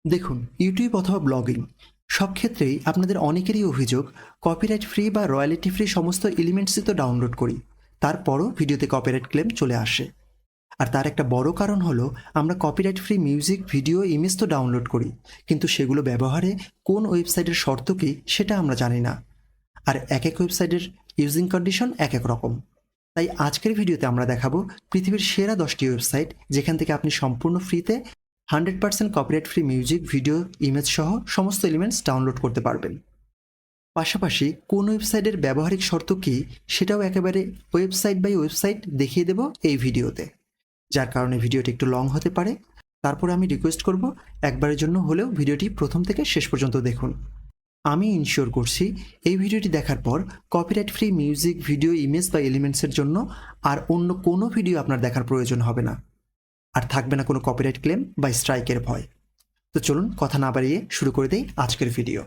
দেখুন, ইউটিউব অথবা ব্লগিং সব ক্ষেত্রেই আপনাদের অনেকেরই অভিযোগ কপিরাইট ফ্রি বা রয়্যালিটি ফ্রি সমস্ত এলিমেন্টসই তো ডাউনলোড করি, তারপরও ভিডিওতে কপিরাইট ক্লেম চলে আসে। আর তার একটা বড় কারণ হলো আমরা copyright free music, video, image তো ডাউনলোড করি, কিন্তু সেগুলো ব্যবহারে কোন ওয়েবসাইটের শর্ত কী সেটা আমরা জানি না। আর এক এক ওয়েবসাইটের ইউজিং কন্ডিশন এক এক রকম। তাই আজকের ভিডিওতে আমরা দেখাবো পৃথিবীর সেরা 10টি ওয়েবসাইট যেখান থেকে আপনি সম্পূর্ণ ফ্রিতে 100% copyright free music, video, image সহ সমস্ত এলিমেন্টস ডাউনলোড করতে পারবেন। পাশাপাশি কোন ওয়েবসাইটের ব্যবহারিক শর্ত কী সেটাও একেবারে ওয়েবসাইট বাই ওয়েবসাইট দেখিয়ে দেব এই ভিডিওতে, যার কারণে ভিডিওটি একটু লং হতে পারে। তারপরে আমি রিকোয়েস্ট করব একবারের জন্য হলেও ভিডিওটি প্রথম থেকে শেষ পর্যন্ত দেখুন। আমি ইনশিওর করছি এই ভিডিওটি দেখার পর copyright free music, video, image বা এলিমেন্টসের জন্য আর অন্য কোনো ভিডিও আপনার দেখার প্রয়োজন হবে না, আর থাকবে না কোনো কপিরাইট ক্লেম বা স্ট্রাইকের ভয়। তো চলুন কথা না বাড়িয়ে শুরু করে দেই আজকের ভিডিও।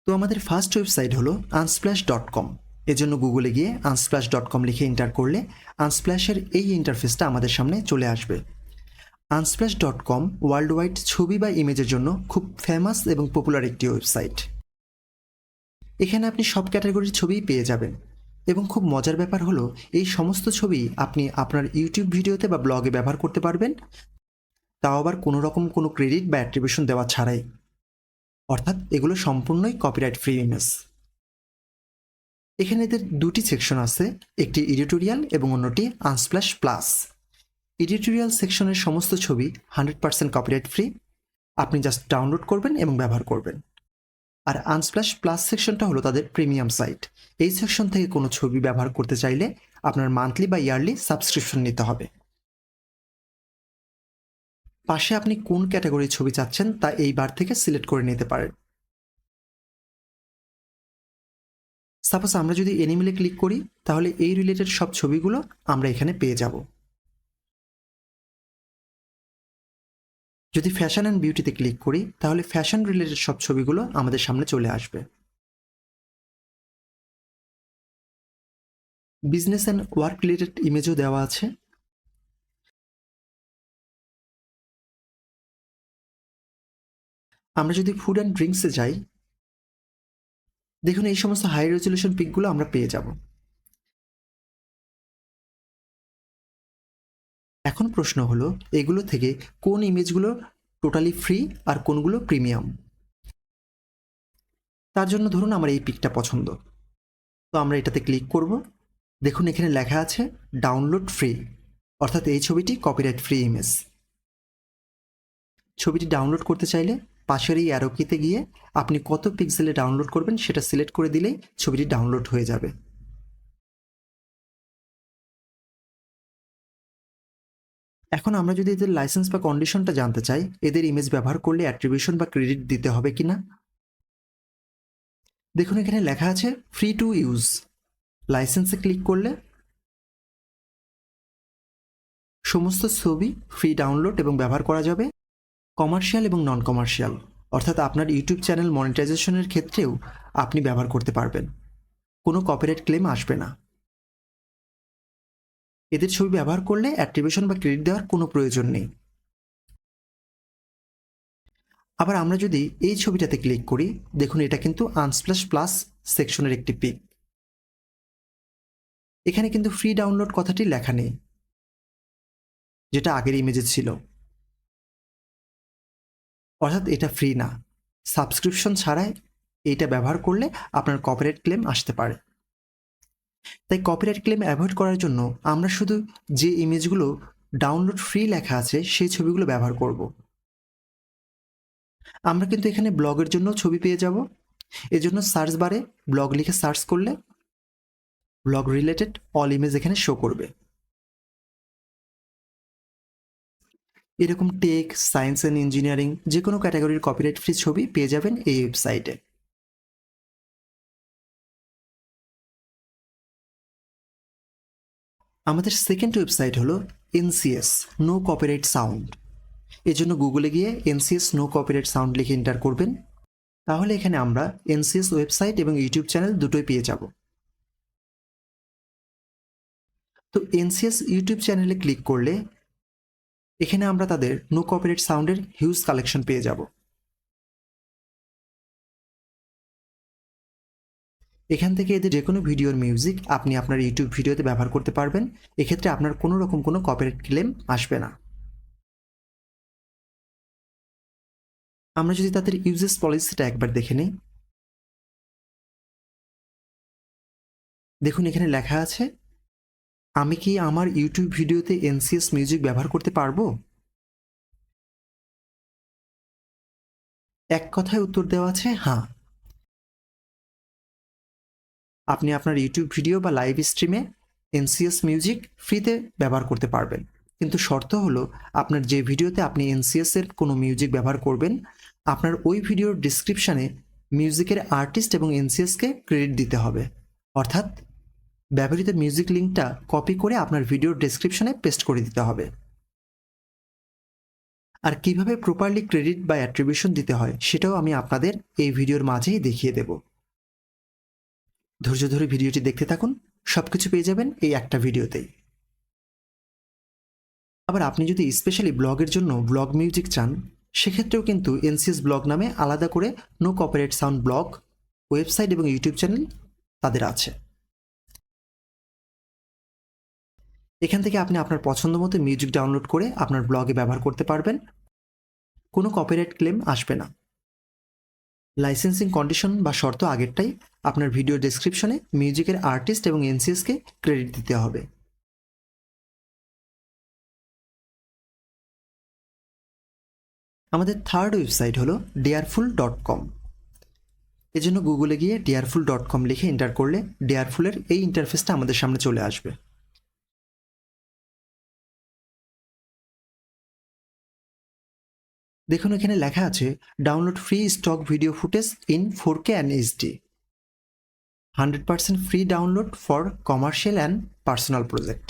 তো আমাদের ফার্স্ট ওয়েবসাইট হলো unsplash.com। এজন্য গুগলে গিয়ে unsplash.com লিখে এন্টার করলে আনস্প্ল্যাশের এই ইন্টারফেসটা আমাদের সামনে চলে আসবে। unsplash.com ওয়ার্ল্ড ওয়াইড ছবি বা ইমেজের জন্য খুব ফেমাস এবং পপুলার একটি ওয়েবসাইট। এখানে আপনি সব ক্যাটাগরির ছবিই পেয়ে যাবেন, এবং খুব মজার ব্যাপার হলো এই সমস্ত ছবি আপনি আপনার ইউটিউব ভিডিওতে বা ব্লগে ব্যবহার করতে পারবেন, তাও আবার কোনো রকম কোনো ক্রেডিট বা অ্যাট্রিবিউশন দেওয়া ছাড়াই। অর্থাৎ এগুলো সম্পূর্ণই কপিরাইট ফ্রি ইমেজ। এখানে এদের দুটি সেকশন আছে, একটি এডিটোরিয়াল এবং অন্যটি আনস্প্ল্যাশ প্লাস। এডিটোরিয়াল সেকশনের সমস্ত ছবি 100% কপিরাইট ফ্রি, আপনি জাস্ট ডাউনলোড করবেন এবং ব্যবহার করবেন। আর আনস্প্ল্যাশ প্লাস সেকশনটা হলো তাদের প্রিমিয়াম সাইট। এই সেকশন থেকে কোনো ছবি ব্যবহার করতে চাইলে আপনার মান্থলি বা ইয়ারলি সাবস্ক্রিপশন নিতে হবে। পাশে আপনি কোন ক্যাটাগরির ছবি চাচ্ছেন তা এই বার থেকে সিলেক্ট করে নিতে পারেন। সাপোজ আমরা যদি এনিমেলে ক্লিক করি তাহলে এই রিলেটেড সব ছবিগুলো আমরা এখানে পেয়ে যাব। যদি ফ্যাশন অ্যান্ড বিউটিতে ক্লিক করি তাহলে ফ্যাশন রিলেটেড সব ছবিগুলো আমাদের সামনে চলে আসবে। বিজনেস অ্যান্ড ওয়ার্ক রিলেটেড ইমেজও দেওয়া আছে। আমরা যদি ফুড অ্যান্ড ড্রিঙ্কসে যাই, দেখুন এই সমস্ত হাই রেজলিউশন পিকগুলো আমরা পেয়ে যাব। এখন প্রশ্ন হলো এগুলো থেকে কোন ইমেজগুলো টোটালি ফ্রি আর কোনগুলো প্রিমিয়াম। তার জন্য ধরুন আমার এই পিকটা পছন্দ, তো আমরা এটাতে ক্লিক করব। দেখুন এখানে লেখা আছে ডাউনলোড ফ্রি, অর্থাৎ এই ছবিটি কপিরাইট ফ্রি ইমেজ। ছবিটি ডাউনলোড করতে চাইলে পাশের এই অ্যারো কিতে গিয়ে আপনি কত পিক্সেলে ডাউনলোড করবেন সেটা সিলেক্ট করে দিলেই ছবিটি ডাউনলোড হয়ে যাবে। এখন আমরা যদি এদের লাইসেন্স বা কন্ডিশনটা জানতে চাই, এদের ইমেজ ব্যবহার করলে অ্যাট্রিবিউশন বা ক্রেডিট দিতে হবে কিনা, দেখুন এখানে লেখা আছে ফ্রি টু ইউজ। লাইসেন্সে ক্লিক করলে সমস্ত ছবি ফ্রি ডাউনলোড এবং ব্যবহার করা যাবে। কমার্শিয়াল এবং নন কমার্শিয়াল, অর্থাৎ আপনার ইউটিউব চ্যানেল মনিটাইজেশনের ক্ষেত্রেও আপনি ব্যবহার করতে পারবেন, কোনো কপিরাইট ক্লেম আসবে না। এদের ছবি ব্যবহার করলে অ্যাট্রিবিউশন বা ক্রেডিট দেওয়ার কোনো প্রয়োজন নেই। আবার আমরা যদি এই ছবিটাতে ক্লিক করি, দেখুন এটা কিন্তু আনস্প্ল্যাশ প্লাস সেকশনের একটি পিক। এখানে কিন্তু ফ্রি ডাউনলোড কথাটি লেখা নেই, যেটা আগের ইমেজে ছিল। অর্থাৎ এটা ফ্রি না, সাবস্ক্রিপশন ছাড়াই এইটা ব্যবহার করলে আপনার কপিরাইট ক্লেম আসতে পারে। তাই কপিরাইট ক্লেম অ্যাভয়েড করার জন্য আমরা শুধু যে ইমেজগুলো ডাউনলোড ফ্রি লেখা আছে সেই ছবিগুলো ব্যবহার করব। আমরা কিন্তু এখানে ব্লগের জন্য ছবি পেয়ে যাব। এজন্য সার্চ বারে ব্লগ লিখে সার্চ করলে ব্লগ রিলেটেড অল ইমেজ এখানে শো করবে। এরকম টেক, সায়েন্স অ্যান্ড ইঞ্জিনিয়ারিং যে কোনো ক্যাটাগরির কপিরাইট ফ্রি ছবি পেয়ে যাবেন এই ওয়েবসাইটে। আমাদের সেকেন্ড ওয়েবসাইট হলো এনসিএস, নো কপিরাইট সাউন্ড। এজন্য গুগলে গিয়ে এনসিএস নো কপিরাইট সাউন্ড লিখে এন্টার করবেন। তাহলে এখানে আমরা এনসিএস ওয়েবসাইট এবং ইউটিউব চ্যানেল দুটোই পেয়ে যাব। তো এনসিএস ইউটিউব চ্যানেলে ক্লিক করলে এখানে আমরা তাদের নো কপিরাইট সাউন্ডের হিউজ কালেকশন পেয়ে যাব। এখান থেকে এদের যে কোনো ভিডিওর মিউজিক আপনি আপনার ইউটিউব ভিডিওতে ব্যবহার করতে পারবেন। এক্ষেত্রে আপনার কোনো রকম কোনো কপিরাইট ক্লেম আসবে না। আমরা যদি তাদের ইউজেস পলিসিটা একবার দেখে নিই, দেখুন এখানে লেখা আছে, আমি কি আমার ইউটিউব ভিডিওতে এনসিএস মিউজিক ব্যবহার করতে পারবো? এক কথায় উত্তর দেওয়া আছে হ্যাঁ। আপনি আপনার ইউটিউব ভিডিও বা লাইভ স্ট্রিমে এনসিএস মিউজিক ফ্রিতে ব্যবহার করতে পারবেন, কিন্তু শর্ত হলো আপনার যে ভিডিওতে আপনি এনসিএস এর কোনো মিউজিক ব্যবহার করবেন, আপনার ওই ভিডিওর ডিসক্রিপশানে মিউজিকের আর্টিস্ট এবং এনসিএসকে ক্রেডিট দিতে হবে। অর্থাৎ ব্যবহৃত মিউজিক লিঙ্কটা কপি করে আপনার ভিডিওর ডেসক্রিপশনে পেস্ট করে দিতে হবে। আর কিভাবে প্রপারলি ক্রেডিট বা অ্যাট্রিবিউশন দিতে হয় সেটাও আমি আপনাদের এই ভিডিওর মাঝেই দেখিয়ে দেব। ধৈর্য ধরে ভিডিওটি দেখতে থাকুন, সবকিছু পেয়ে যাবেন এই একটা ভিডিওতেই। আবার আপনি যদি স্পেশালি ব্লগের জন্য ব্লগ মিউজিক চান, সেক্ষেত্রেও কিন্তু এনসিএস ব্লগ নামে আলাদা করে no copyright sound blog website এবং ইউটিউব চ্যানেল তাদের আছে। এখান থেকে আপনি আপনার পছন্দ মতো মিউজিক ডাউনলোড করে আপনার ব্লগে ব্যবহার করতে পারবেন, কোনো কপিরাইট ক্লেম আসবে না। লাইসেন্সিং কন্ডিশন বা শর্ত আগেরটাই, আপনার ভিডিও ডেসক্রিপশনে মিউজিকের আর্টিস্ট এবং এনসিএসকে ক্রেডিট দিতে হবে। আমাদের থার্ড ওয়েবসাইট হলো dearful.com। এজন্য গুগলে গিয়ে dearful.com লিখে এন্টার করলে dearful-এর এই ইন্টারফেসটা আমাদের সামনে চলে আসবে। দেখুন এখানে লেখা আছে download free stock video footage in 4K and HD, 100% free download for commercial and personal project.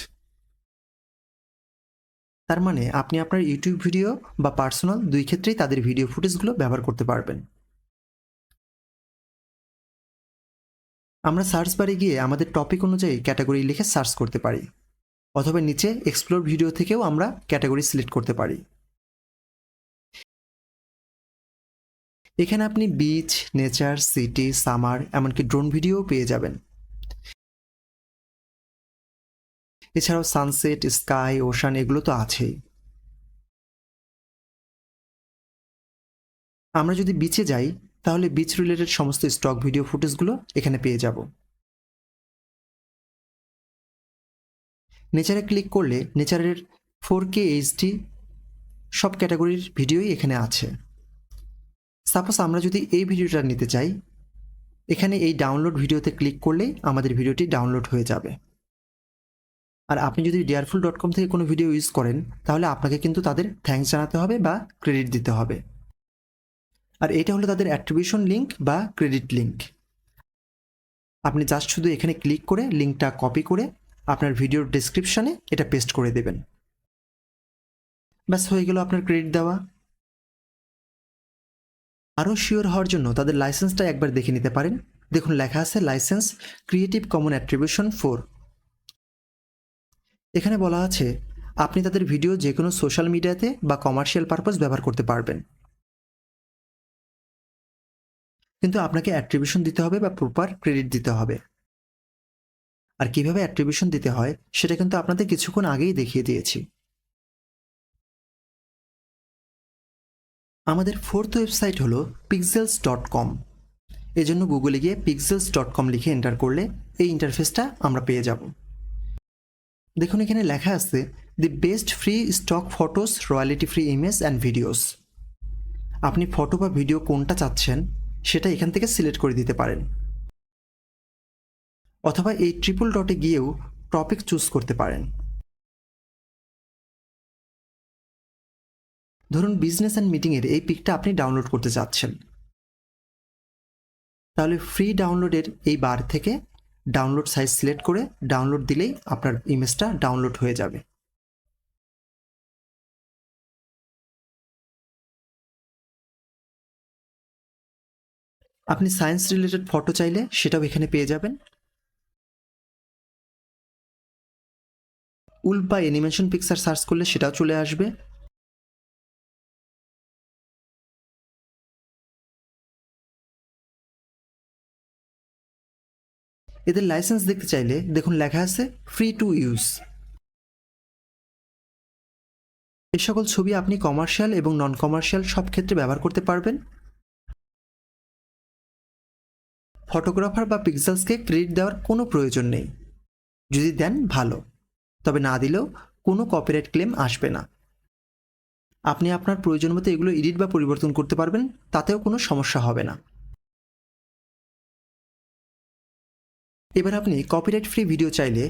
তার মানে আপনি আপনার ইউটিউব ভিডিও বা পার্সোনাল দুই ক্ষেত্রেই তাদের ভিডিও ফুটেজগুলো ব্যবহার করতে পারবেন। আমরা সার্চ বারে গিয়ে আমাদের টপিক অনুযায়ী ক্যাটাগরি লিখে সার্চ করতে পারি, অথবা নিচে এক্সপ্লোর ভিডিও থেকেও আমরা ক্যাটাগরি সিলেক্ট করতে পারি। এখানে আপনি বিচ, নেচার, সিটি, সামার, এমনকি ড্রোন ভিডিও পেয়ে যাবেন। এছাড়াও সানসেট, স্কাই, ওশান এগুলো তো আছেই। আমরা যদি বিচে যাই তাহলে বিচ রিলেটেড সমস্ত স্টক ভিডিও ফুটেজগুলো এখানে পেয়ে যাব। নেচারে ক্লিক করলে নেচারের 4K এইচডি সব ক্যাটাগরির ভিডিওই এখানে আছে। সাপোজ আমরা যদি এই ভিডিওটা নিতে চাই, এখানে এই ডাউনলোড ভিডিওতে ক্লিক করলেই আমাদের ভিডিওটি ডাউনলোড হয়ে যাবে। আর আপনি যদি dearful.com থেকে কোনো ভিডিও ইউজ করেন তাহলে আপনাকে কিন্তু তাদের থ্যাঙ্কস জানাতে হবে বা ক্রেডিট দিতে হবে। আর এটা হলো তাদের অ্যাট্রিবিউশন লিঙ্ক বা ক্রেডিট লিঙ্ক। আপনি জাস্ট শুধু এখানে ক্লিক করে লিঙ্কটা কপি করে আপনার ভিডিওর ডেসক্রিপশনে এটা পেস্ট করে দেবেন, ব্যাস হয়ে গেল আপনার ক্রেডিট দেওয়া। আরও শিওর হওয়ার জন্য তাদের লাইসেন্সটা একবার দেখে নিতে পারেন। দেখুন লেখা আছে লাইসেন্স ক্রিয়েটিভ কমন অ্যাট্রিবিউশন 4। এখানে বলা আছে আপনি তাদের ভিডিও যে কোনো সোশ্যাল মিডিয়াতে বা কমার্শিয়াল পারপাস ব্যবহার করতে পারবেন, কিন্তু আপনাকে অ্যাট্রিবিউশন দিতে হবে বা প্রপার ক্রেডিট দিতে হবে। আর কিভাবে অ্যাট্রিবিউশন দিতে হয় সেটা কিন্তু আপনাদের কিছুক্ষণ আগেই দেখিয়ে দিয়েছি। আমাদের ফোর্থ ওয়েবসাইট হলো pixels.com। এজন্য গুগলে গিয়ে pixels.com লিখে এন্টার করলে এই ইন্টারফেসটা আমরা পেয়ে যাব। দেখুন এখানে লেখা আছে the best free stock photos, royalty free image and videos. আপনি ফটো বা ভিডিও কোনটা চাচ্ছেন সেটা এখান থেকে সিলেক্ট করে দিতে পারেন, অথবা এই ট্রিপল ডটে গিয়েও টপিক চুজ করতে পারেন। ধরুন বিজনেস অ্যান্ড মিটিংয়ের এই পিকটা আপনি ডাউনলোড করতে চাচ্ছেন, তাহলে ফ্রি ডাউনলোডের এই বার থেকে ডাউনলোড সাইজ সিলেক্ট করে ডাউনলোড দিলেই আপনার ইমেজটা ডাউনলোড হয়ে যাবে। আপনি সায়েন্স রিলেটেড ফটো চাইলে সেটাও এখানে পেয়ে যাবেন। উল্প বা অ্যানিমেশন পিকচার সার্চ করলে সেটাও চলে আসবে। এদের লাইসেন্স দেখতে চাইলে দেখুন লেখা আছে ফ্রি টু ইউজ। এ সকল ছবি আপনি কমার্শিয়াল এবং নন কমার্শিয়াল সব ক্ষেত্রে ব্যবহার করতে পারবেন। ফটোগ্রাফার বা পিক্সেলসকে ক্রেডিট দেওয়ার কোনো প্রয়োজন নেই, যদি দেন ভালো, তবে না দিলেও কোনো কপিরাইট ক্লেম আসবে না। আপনি আপনার প্রয়োজন মতো এগুলো এডিট বা পরিবর্তন করতে পারবেন, তাতেও কোনো সমস্যা হবে না। এবার আপনি কপিরাইট ফ্রি ভিডিও চাইলে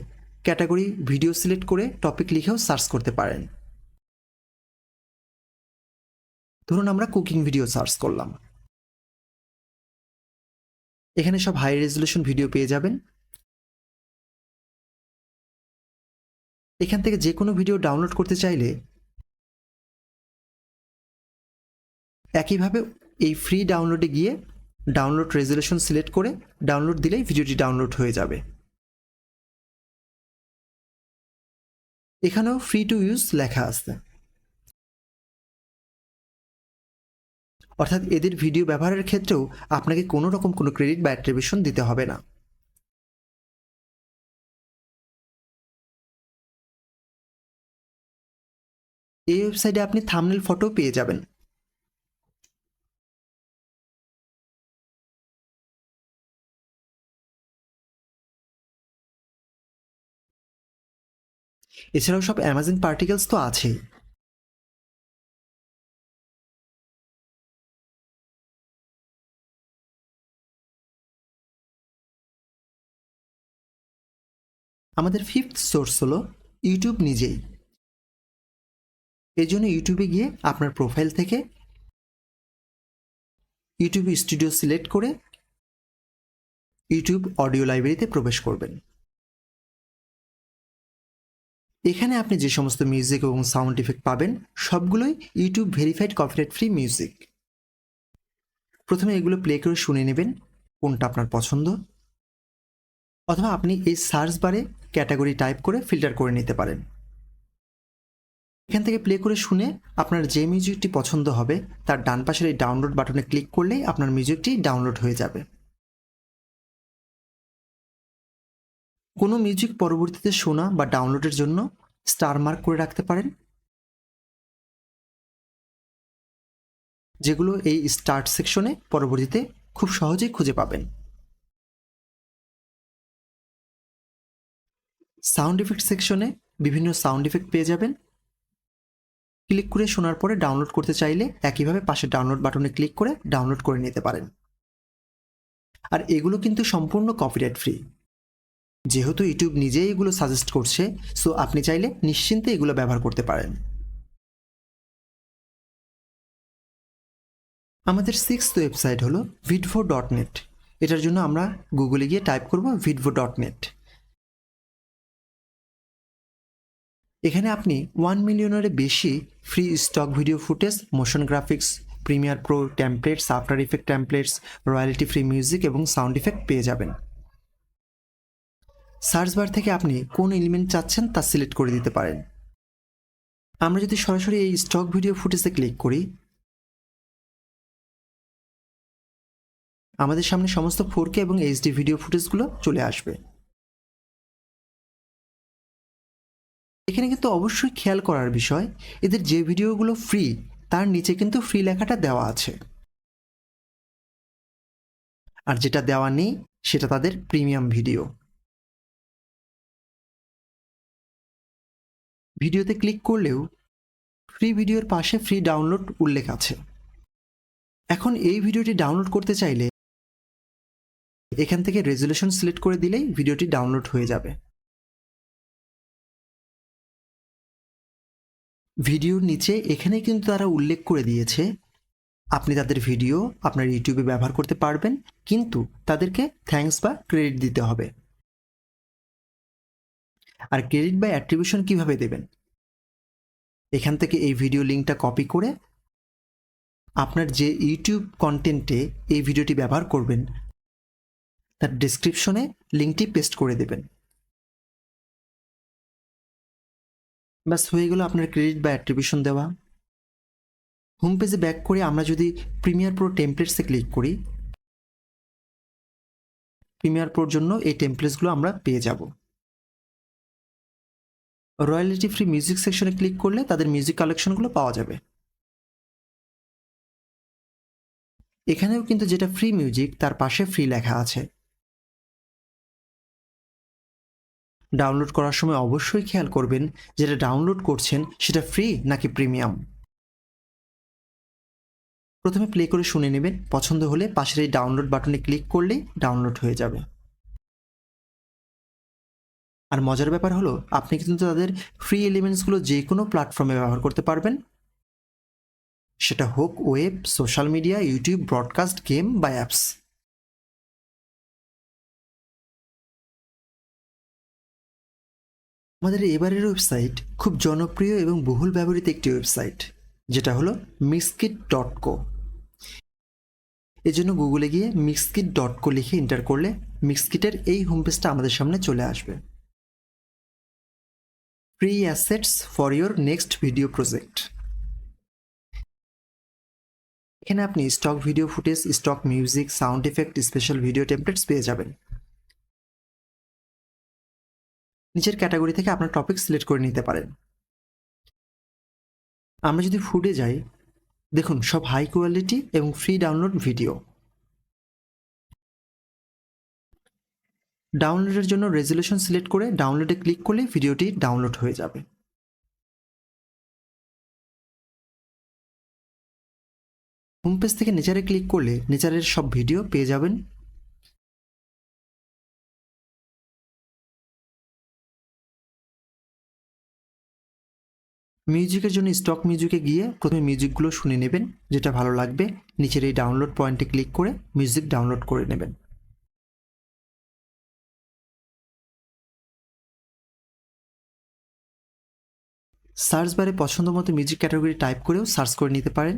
ক্যাটাগরি ভিডিও সিলেক্ট করে টপিক লিখেও সার্চ করতে পারেন। ধরুন আমরা কুকিং ভিডিও সার্চ করলাম, এখানে সব হাই রেজলিউশন ভিডিও পেয়ে যাবেন। এখান থেকে যে কোনো ভিডিও ডাউনলোড করতে চাইলে একইভাবে এই ফ্রি ডাউনলোডে গিয়ে ডাউনলোড রেজলিউশন সিলেক্ট করে ডাউনলোড দিলেই ভিডিওটি ডাউনলোড হয়ে যাবে। এখানেও ফ্রি টু ইউজ লেখা আছে, অর্থাৎ এদের ভিডিও ব্যবহারের ক্ষেত্রেও আপনাকে কোনো রকম কোনো ক্রেডিট বা অ্যাট্রিবিউশন দিতে হবে না। এই ওয়েবসাইটে আপনি থাম্বনেল ফটো পেয়ে যাবেন। এছাড়াও সব অ্যামাজন পার্টিকেলস তো আছেই। আমাদের ফিফথ সোর্স হলো ইউটিউব নিজেই। এই জন্য ইউটিউবে গিয়ে আপনার প্রোফাইল থেকে ইউটিউব স্টুডিও সিলেক্ট করে ইউটিউব অডিও লাইব্রেরিতে প্রবেশ করবেন। এখানে আপনি যে সমস্ত মিউজিক এবং সাউন্ড ইফেক্ট পাবেন সবগুলোই YouTube verified copyright free music. প্রথমে এগুলো প্লে করে শুনে নেবেন কোনটা আপনার পছন্দ, অথবা আপনি এই সার্চ বারে ক্যাটাগরি টাইপ করে ফিল্টার করে নিতে পারেন। এখান থেকে প্লে করে শুনে আপনার যে মিউজিকটি পছন্দ হবে তার ডান পাশের এই ডাউনলোড বাটনে ক্লিক করলেই আপনার মিউজিকটি ডাউনলোড হয়ে যাবে। কোনো মিউজিক পরবর্তীতে শোনা বা ডাউনলোডের জন্য স্টার মার্ক করে রাখতে পারেন, যেগুলো এই স্টার্ট সেকশনে পরবর্তীতে খুব সহজেই খুঁজে পাবেন। সাউন্ড ইফেক্ট সেকশনে বিভিন্ন সাউন্ড ইফেক্ট পেয়ে যাবেন। ক্লিক করে শোনার পরে ডাউনলোড করতে চাইলে একইভাবে পাশে ডাউনলোড বাটনে ক্লিক করে ডাউনলোড করে নিতে পারেন। আর এগুলো কিন্তু সম্পূর্ণ কপিরাইট ফ্রি, যেহেতু ইউটিউব নিজেই এগুলো সাজেস্ট করছে, সো আপনি চাইলে নিশ্চিন্তে এগুলো ব্যবহার করতে পারেন। আমাদের সিক্সথ ওয়েবসাইট হলো vidvo.net। এটার জন্য আমরা গুগলে গিয়ে টাইপ করব vidvo.net। এখানে আপনি 1 মিলিয়নেরও বেশি free stock video footage, motion graphics, Premiere Pro templates, after effect templates, royalty free music এবং সাউন্ড ইফেক্ট পেয়ে যাবেন। সার্চ বার থেকে আপনি কোন এলিমেন্ট চাচ্ছেন তা সিলেক্ট করে দিতে পারেন। আমরা যদি সরাসরি এই স্টক ভিডিও ফুটেজে ক্লিক করি, আমাদের সামনে সমস্ত 4K এবং HD ভিডিও ফুটেজগুলো চলে আসবে। এখানে কিন্তু অবশ্যই খেয়াল করার বিষয়, এদের যে ভিডিওগুলো ফ্রি তার নিচে কিন্তু ফ্রি লেখাটা দেওয়া আছে, আর যেটা দেওয়া নেই সেটা তাদের প্রিমিয়াম ভিডিও। ভিডিওতে ক্লিক করলেও ফ্রি ভিডিওর পাশে ফ্রি ডাউনলোড উল্লেখ আছে। এখন এই ভিডিওটি ডাউনলোড করতে চাইলে এখান থেকে রেজুলেশন সিলেক্ট করে দিলেই ভিডিওটি ডাউনলোড হয়ে যাবে। ভিডিওর নিচে এখানে কিন্তু তারা উল্লেখ করে দিয়েছে আপনি তাদের ভিডিও আপনার ইউটিউবে ব্যবহার করতে পারবেন, কিন্তু তাদেরকে থ্যাঙ্কস বা ক্রেডিট দিতে হবে। আর ক্রেডিট বা অ্যাট্রিবিউশন কিভাবে দেবেন, এখান থেকে এই ভিডিও লিঙ্কটা কপি করে আপনার যে ইউটিউব কন্টেন্টে এই ভিডিওটি ব্যবহার করবেন তার ডেসক্রিপশনে লিঙ্কটি পেস্ট করে দেবেন। ব্যাস হয়ে গেল আপনার ক্রেডিট বা অ্যাট্রিবিউশন দেওয়া। হোম পেজে ব্যাক করে আমরা যদি প্রিমিয়ার প্রো টেমপ্লেটসে ক্লিক করি, প্রিমিয়ার প্রোর জন্য এই টেমপ্লেটসগুলো আমরা পেয়ে যাব। রয়্যালিটি ফ্রি মিউজিক সেকশনে ক্লিক করলে তাদের মিউজিক কালেকশনগুলো পাওয়া যাবে। এখানেও কিন্তু যেটা ফ্রি মিউজিক তার পাশে ফ্রি লেখা আছে। ডাউনলোড করার সময় অবশ্যই খেয়াল করবেন যেটা ডাউনলোড করছেন সেটা ফ্রি নাকি প্রিমিয়াম। প্রথমে প্লে করে শুনে নেবেন, পছন্দ হলে পাশের এই ডাউনলোড বাটনে ক্লিক করলেই ডাউনলোড হয়ে যাবে। আর মজার ব্যাপার হলো আপনি কিন্তু তাদের ফ্রি এলিমেন্টসগুলো যে কোনো প্ল্যাটফর্মে ব্যবহার করতে পারবেন, সেটা হোক web, social media, YouTube, broadcast, game বা অ্যাপস। আমাদের এবারের ওয়েবসাইট খুব জনপ্রিয় এবং বহুল ব্যবহৃত একটি ওয়েবসাইট, যেটা হলো mixkit.co। এজন্য গুগলে গিয়ে mixkit.co লিখে এন্টার করলে মিক্সকিটের এই হোম পেজটা আমাদের সামনে চলে আসবে। Free assets for your next video project. এখানে আপনি stock video footage, stock music, sound effect, special video templates পেয়ে যাবেন। নিচের ক্যাটাগরি থেকে আপনার টপিক সিলেক্ট করে নিতে পারেন। আমরা যদি ফুডে যাই, দেখুন সব হাই কোয়ালিটি এবং ফ্রি ডাউনলোড ভিডিও। ডাউনলোডের জন্য রেজুলেশন সিলেক্ট করে ডাউনলোডে ক্লিক করলে ভিডিওটি ডাউনলোড হয়ে যাবে। হোম পেজ থেকে নেচারে ক্লিক করলে নেচারের সব ভিডিও পেয়ে যাবেন। মিউজিকের জন্য স্টক মিউজিকে গিয়ে প্রথমে মিউজিকগুলো শুনে নেবেন, যেটা ভালো লাগবে নিচের এই ডাউনলোড পয়েন্টে ক্লিক করে মিউজিক ডাউনলোড করে নেবেন। সার্চ বারে পছন্দ মতো মিউজিক ক্যাটাগরি টাইপ করেও সার্চ করে নিতে পারেন।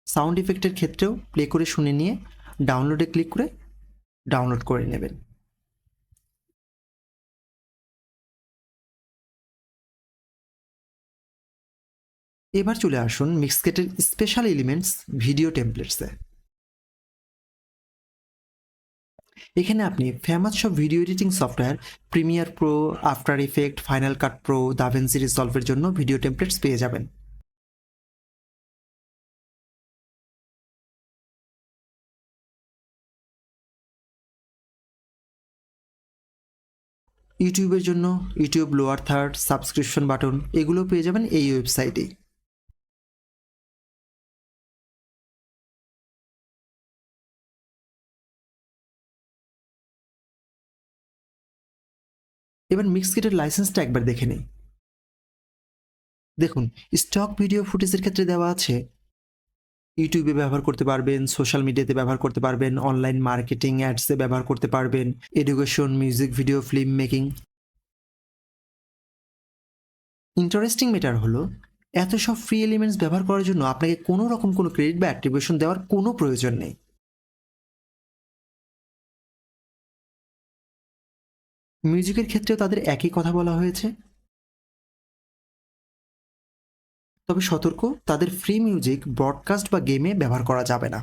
সাউন্ড ইফেক্টের ক্ষেত্রেও প্লে করে শুনে নিয়ে ডাউনলোডে ক্লিক করে ডাউনলোড করে নেবেন। এবার চলে আসুন মিক্সকেটের স্পেশাল এলিমেন্টস ভিডিও টেমপ্লেটসে। এখানে আপনি ফেমাস সব video editing software premiere pro, after effect, final cut pro, DaVinci রিসলভের জন্য ভিডিও টেমপ্লেটস পেয়ে যাবেন। ইউটিউবের জন্য YouTube lower third, subscription button এগুলো পেয়ে যাবেন এই ওয়েবসাইটে। এবার মিক্সকিটের লাইসেন্সটা একবার দেখে নিই। দেখুন স্টক ভিডিও ফুটেজের ক্ষেত্রে দেওয়া আছে ইউটিউবে ব্যবহার করতে পারবেন, সোশ্যাল মিডিয়াতে ব্যবহার করতে পারবেন, অনলাইন মার্কেটিং অ্যাডসে ব্যবহার করতে পারবেন, education, music video, film making. Interesting matter হলো এত সব ফ্রি এলিমেন্টস ব্যবহার করার জন্য আপনাকে কোনো রকম কোনো ক্রেডিট বা অ্যাট্রিবিউশন দেওয়ার কোনো প্রয়োজন নেই। মিউজিকের ক্ষেত্রেও তাদের একই কথা বলা হয়েছে, তবে সতর্ক, তাদের ফ্রি মিউজিক ব্রডকাস্ট বা গেমে ব্যবহার করা যাবে না।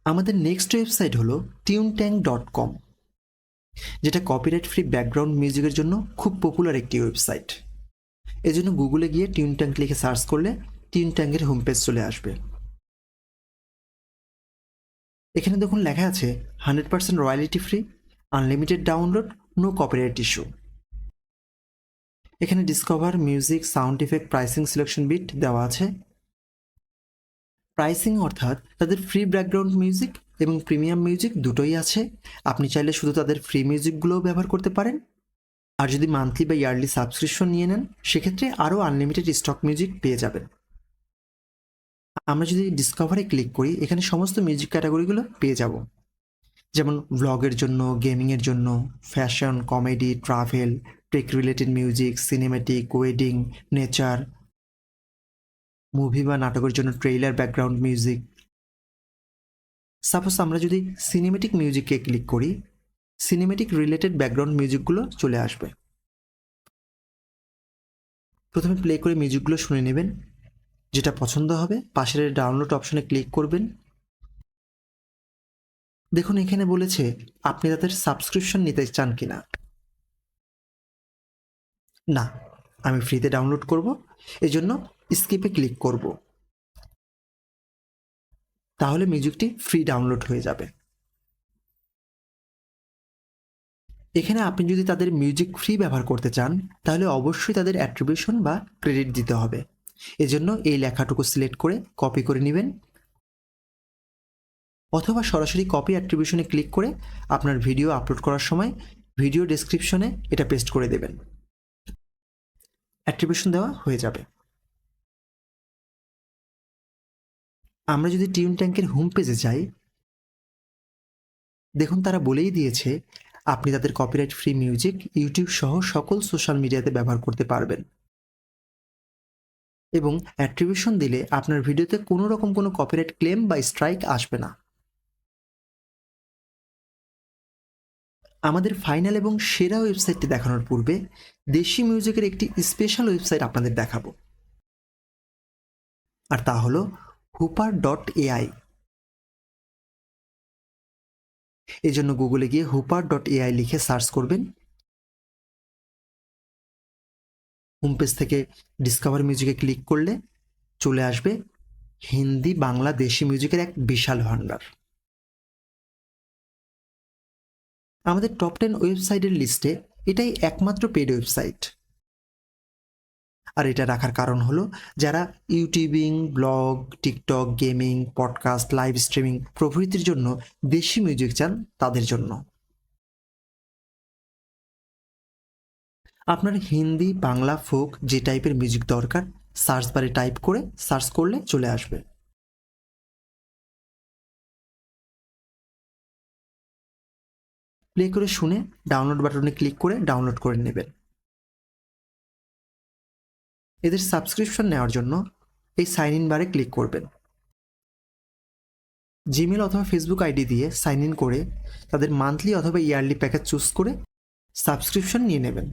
আমাদের নেক্সট ওয়েবসাইট হলো tunetank.com, যেটা কপিরাইট ফ্রি ব্যাকগ্রাউন্ড মিউজিকের জন্য খুব পপুলার একটি ওয়েবসাইট। এজন্য গুগলে গিয়ে টিউনট্যাঙ্ক লিখে সার্চ করলে টিউনট্যাঙ্কের হোম পেজ চলে আসবে। এখানে দেখুন লেখা আছে 100% royalty free, unlimited download, no copyright issue. এখানে discover, music, sound effect, pricing, selection beat দেওয়া আছে। প্রাইসিং অর্থাৎ তাদের ফ্রি ব্যাকগ্রাউন্ড মিউজিক এবং প্রিমিয়াম মিউজিক দুটোই আছে। আপনি চাইলে শুধু তাদের ফ্রি মিউজিকগুলোও ব্যবহার করতে পারেন, আর যদি মান্থলি বা ইয়ারলি সাবস্ক্রিপশন নিয়ে নেন সেক্ষেত্রে আরও আনলিমিটেড স্টক মিউজিক পেয়ে যাবেন। আমরা যদি ডিসকভারে ক্লিক করি এখানে সমস্ত মিউজিক ক্যাটাগরিগুলো পেয়ে যাব, যেমন ভ্লগের জন্য, গেমিংয়ের জন্য, fashion, comedy, travel, tech related music, cinematic, wedding, nature. Movie বা নাটকের জন্য ট্রেইলার, ব্যাকগ্রাউন্ড মিউজিক। সাপোজ আমরা যদি সিনেমেটিক মিউজিককে ক্লিক করি, সিনেমেটিক রিলেটেড ব্যাকগ্রাউন্ড মিউজিকগুলো চলে আসবে। প্রথমে প্লে করে মিউজিকগুলো শুনে নেবেন, যেটা পছন্দ হবে পাশের ডাউনলোড অপশনে ক্লিক করবেন। দেখুন এখানে বলেছে আপনি তাদের সাবস্ক্রিপশন নিতে চান কিনা। না, আমি ফ্রিতে ডাউনলোড করব, এজন্য স্কিপে ক্লিক করব। তাহলে মিউজিকটি ফ্রি ডাউনলোড হয়ে যাবে। এখানে আপনি যদি তাদের মিউজিক ফ্রি ব্যবহার করতে চান, তাহলে অবশ্যই তাদের অ্যাট্রিবিউশন বা ক্রেডিট দিতে হবে। এজন্য এই লেখাটুকু সিলেক্ট করে কপি করে নেবেন, অথবা সরাসরি কপি অ্যাট্রিবিউশনে ক্লিক করে আপনার ভিডিও আপলোড করার সময় ভিডিও ডেসক্রিপশনে এটা পেস্ট করে দেবেন। অ্যাট্রিবিউশন দেওয়া হয়ে যাবে। আমরা যদি টিউন ট্যাঙ্কের হোম পেজে যাই, দেখুন তারা বলেই দিয়েছে আপনি তাদের কপিরাইট ফ্রি মিউজিক ইউটিউব সহ সকল সোশ্যাল মিডিয়াতে ব্যবহার করতে পারবেন, এবং অ্যাট্রিবিউশন দিলে আপনার ভিডিওতে কোনো রকম কোনো কপিরাইট ক্লেম বা স্ট্রাইক আসবে না। আমাদের ফাইনাল এবং সেরা ওয়েবসাইটটি দেখানোর পূর্বে দেশি মিউজিকের একটি স্পেশাল ওয়েবসাইট আপনাদের দেখাবো, আর তা হলো হুপার.এআই। এই জন্য গুগলে গিয়ে হুপার.এআই লিখে সার্চ করবেন। হোম পেজ থেকে ডিসকভার মিউজিকে ক্লিক করলে চলে আসবে হিন্দি, বাংলা, দেশি মিউজিকের এক বিশাল ভান্ডার। আমাদের টপ 10 ওয়েবসাইটের লিস্টে এটাই একমাত্র পেড ওয়েবসাইট। আর এটা রাখার কারণ হলো যারা YouTubing, blog, TikTok, gaming, podcast, live streaming প্রভৃতির জন্য দেশি মিউজিক চান তাদের জন্য। আপনার হিন্দি, বাংলা, ফোক যে টাইপের মিউজিক দরকার সার্চ বারে টাইপ করে সার্চ করলে চলে আসবে। প্লে করে শুনে ডাউনলোড বাটনে ক্লিক করে ডাউনলোড করে নেবেন। এদের সাবস্ক্রিপশন নেওয়ার জন্য এই সাইন ইন বারে ক্লিক করবেন। জিমেল অথবা ফেসবুক আইডি দিয়ে সাইন ইন করে তাদের মান্থলি অথবা ইয়ারলি প্যাকেজ চুজ করে সাবস্ক্রিপশন নিয়ে নেবেন।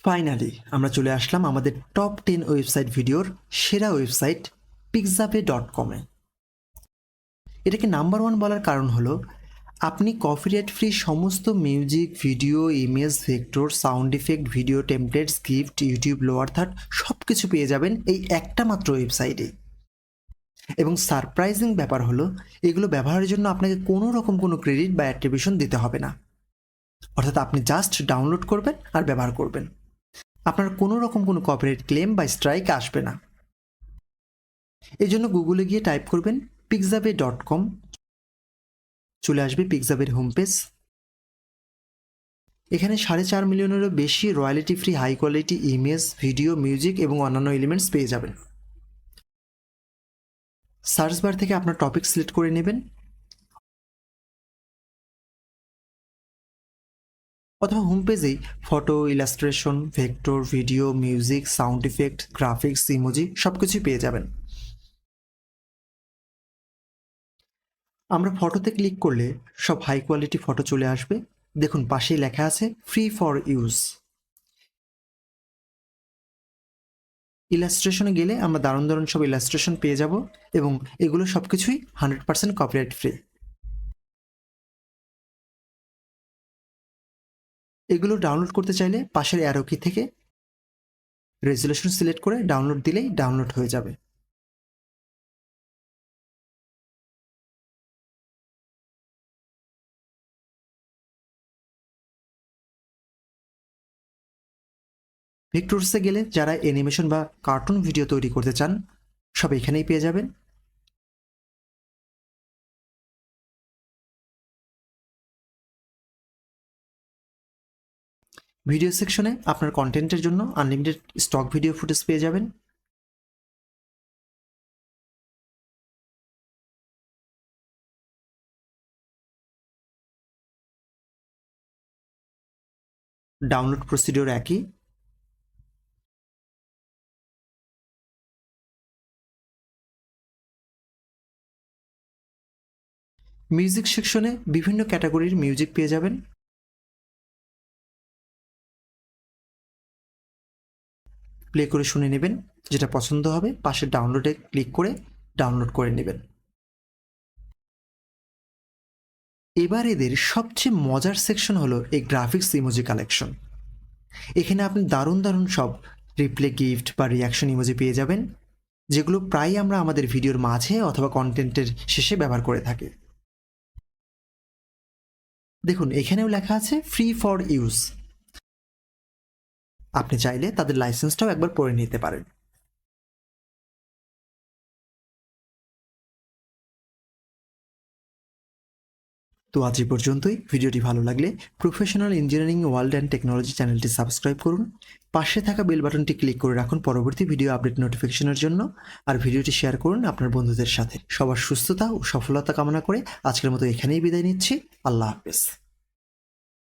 ফাইনালি আমরা চলে আসলাম আমাদের টপ 10 ওয়েবসাইট ভিডিওর সেরা ওয়েবসাইট pixabay.com-এ। এটাকে নাম্বার 1 বলার কারণ হলো আপনি কপিরাইট ফ্রি সমস্ত music, video, image, vector, sound effect, video templates, gift, YouTube lower third সব কিছু পেয়ে যাবেন এই একটা মাত্র ওয়েবসাইটে। এবং সারপ্রাইজিং ব্যাপার হলো এগুলো ব্যবহারের জন্য আপনাকে কোনো রকম কোনো ক্রেডিট বা অ্যাট্রিবিউশন দিতে হবে না। অর্থাৎ আপনি জাস্ট ডাউনলোড করবেন আর ব্যবহার করবেন, আপনার কোনো রকম কোনো কপিরাইট ক্লেম বা স্ট্রাইক আসবে না। এই জন্য গুগলে গিয়ে টাইপ করবেন pixabay.com, চলে আসবে পিক্সাবের হোম পেজ। এখানে 4.5 মিলিয়নেরও বেশি royalty free high quality image, video, music এবং অন্যান্য এলিমেন্টস পেয়ে যাবেন। সার্চ বার থেকে আপনার টপিক সিলেক্ট করে নেবেন, অথবা হোম পেজেই photo, illustration, vector, video, music, sound effect, graphics, emoji সব কিছুই পেয়ে যাবেন। আমরা ফটোতে ক্লিক করলে সব হাই কোয়ালিটি ফটো চলে আসবে। দেখুন পাশেই লেখা আছে ফ্রি ফর ইউজ। ইলাস্ট্রেশনে গেলে আমরা দারুণ দারুণ সব ইলাস্ট্রেশন পেয়ে যাব, এবং এগুলো সব কিছুই 100% কপিরাইট ফ্রি। এগুলো ডাউনলোড করতে চাইলে পাশের অ্যারো কি থেকে রেজুলেশন সিলেক্ট করে ডাউনলোড দিলেই ডাউনলোড হয়ে যাবে। ভিক্টোরসে গেলে যারা অ্যানিমেশন বা কার্টুন ভিডিও তৈরি করতে চান সব এখানেই পেয়ে যাবেন। ভিডিও সেকশনে আপনার কন্টেন্টের জন্য আনলিমিটেড স্টক ভিডিও ফুটেজ পেয়ে যাবেন। ডাউনলোড প্রসিডিওর একই। মিউজিক সেকশনে বিভিন্ন ক্যাটাগরির মিউজিক পেয়ে যাবেন। প্লে করে শুনে নেবেন, যেটা পছন্দ হবে পাশে ডাউনলোডে ক্লিক করে ডাউনলোড করে নেবেন। এবার এদের সবচেয়ে মজার সেকশন হলো এই গ্রাফিক্স ইমোজি কালেকশন। এখানে আপনি দারুণ দারুণ সব রিপ্লে গিফট বা রিয়াকশন ইমোজি পেয়ে যাবেন, যেগুলো প্রায় আমরা আমাদের ভিডিওর মাঝে অথবা কন্টেন্টের শেষে ব্যবহার করে থাকি। দেখুন এখানেও লেখা আছে ফ্রি ফর ইউজ। আপনি চাইলে তাদের লাইসেন্সটাও একবার পড়ে নিতে পারেন। তো আজ এই পর্যন্তই। ভিডিওটি ভালো লাগলে professional engineering world and technology চ্যানেলটি সাবস্ক্রাইব করুন, পাশে থাকা বেল বাটনটি ক্লিক করে রাখুন পরবর্তী ভিডিও আপডেট নোটিফিকেশনের জন্য, আর ভিডিওটি শেয়ার করুন আপনার বন্ধুদের সাথে। সবার সুস্থতা ও সফলতা কামনা করে আজকের মতো এখানেই বিদায় নিচ্ছি। আল্লাহ হাফেজ।